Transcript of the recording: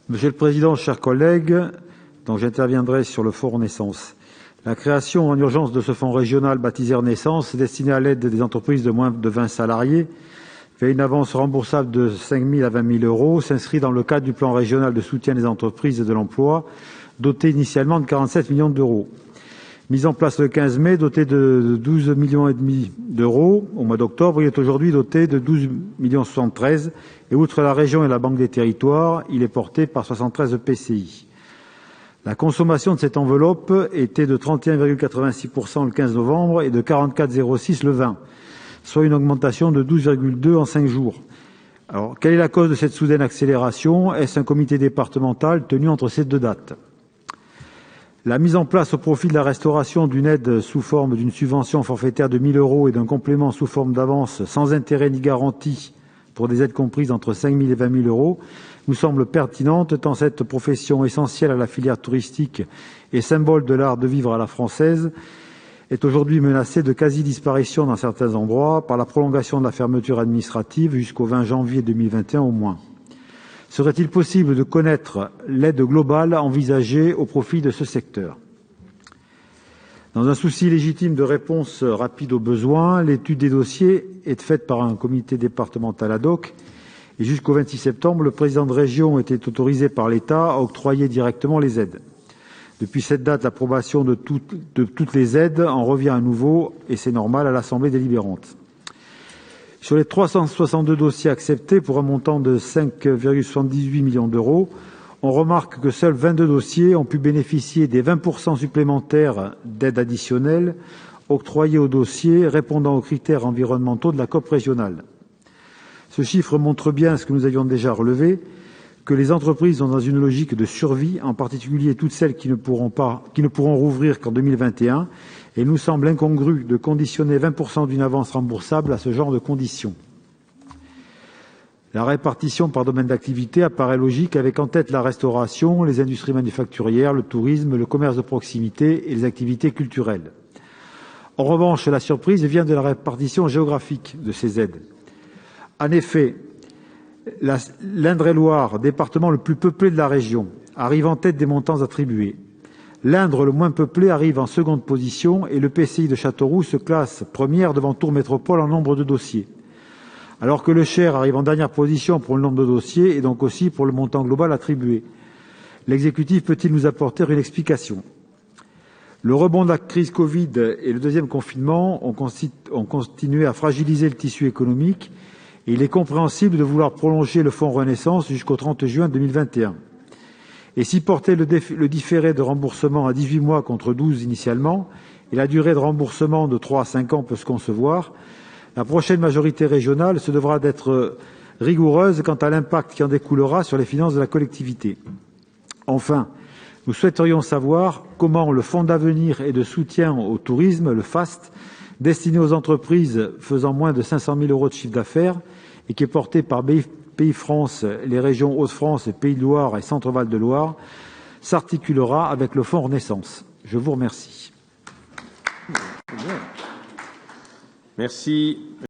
Monsieur le Président, chers collègues, j'interviendrai sur le Fonds Renaissance. La création en urgence de ce fonds régional baptisé Renaissance, destiné à l'aide des entreprises de moins de 20 salariés, fait une avance remboursable de 5 000 à 20 000 euros, s'inscrit dans le cadre du plan régional de soutien des entreprises et de l'emploi, doté initialement de 47 millions d'euros. Mise en place le 15 mai, doté de 12,5 millions d'euros au mois d'octobre, il est aujourd'hui doté de 12,73 millions et outre la région et la Banque des territoires, il est porté par 73 EPCI. La consommation de cette enveloppe était de 31,86% le 15 novembre et de 44,06% le 20, soit une augmentation de 12,2% en 5 jours. Alors, quelle est la cause de cette soudaine accélération? Est-ce un comité départemental tenu entre ces deux dates? La mise en place au profit de la restauration d'une aide sous forme d'une subvention forfaitaire de 1 000 euros et d'un complément sous forme d'avance sans intérêt ni garantie pour des aides comprises entre 5 000 et 20 000 euros nous semble pertinente tant cette profession essentielle à la filière touristique et symbole de l'art de vivre à la française est aujourd'hui menacée de quasi-disparition dans certains endroits par la prolongation de la fermeture administrative jusqu'au 20 janvier 2021 au moins. Serait-il possible de connaître l'aide globale envisagée au profit de ce secteur? Dans un souci légitime de réponse rapide aux besoins, l'étude des dossiers est faite par un comité départemental ad hoc et jusqu'au 26 septembre, le président de région était autorisé par l'État à octroyer directement les aides. Depuis cette date, l'approbation de toutes les aides en revient à nouveau, et c'est normal, à l'Assemblée délibérante. Sur les 362 dossiers acceptés pour un montant de 5,78 millions d'euros, on remarque que seuls 22 dossiers ont pu bénéficier des 20% supplémentaires d'aide additionnelle octroyés aux dossiers répondant aux critères environnementaux de la COP régionale. Ce chiffre montre bien ce que nous avions déjà relevé, que les entreprises sont dans une logique de survie, en particulier toutes celles qui ne pourront rouvrir qu'en 2021, et il nous semble incongru de conditionner 20% d'une avance remboursable à ce genre de conditions. La répartition par domaine d'activité apparaît logique avec en tête la restauration, les industries manufacturières, le tourisme, le commerce de proximité et les activités culturelles. En revanche, la surprise vient de la répartition géographique de ces aides. En effet, l'Indre-et-Loire, département le plus peuplé de la région, arrive en tête des montants attribués. L'Indre, le moins peuplé, arrive en seconde position et le PCI de Châteauroux se classe première devant Tours Métropole en nombre de dossiers. Alors que le Cher arrive en dernière position pour le nombre de dossiers et donc aussi pour le montant global attribué. L'exécutif peut-il nous apporter une explication? Le rebond de la crise Covid et le deuxième confinement ont continué à fragiliser le tissu économique et il est compréhensible de vouloir prolonger le fonds Renaissance jusqu'au 30 juin 2021. Et si porter le différé de remboursement à 18 mois contre 12 initialement et la durée de remboursement de 3 à 5 ans peut se concevoir, la prochaine majorité régionale se devra d'être rigoureuse quant à l'impact qui en découlera sur les finances de la collectivité. Enfin, nous souhaiterions savoir comment le Fonds d'avenir et de soutien au tourisme, le FAST, destiné aux entreprises faisant moins de 500 000 euros de chiffre d'affaires et qui est porté par Pays France, les régions Hauts-de-France, Pays de Loire et Centre-Val de Loire, s'articulera avec le Fonds Renaissance. Je vous remercie. Merci.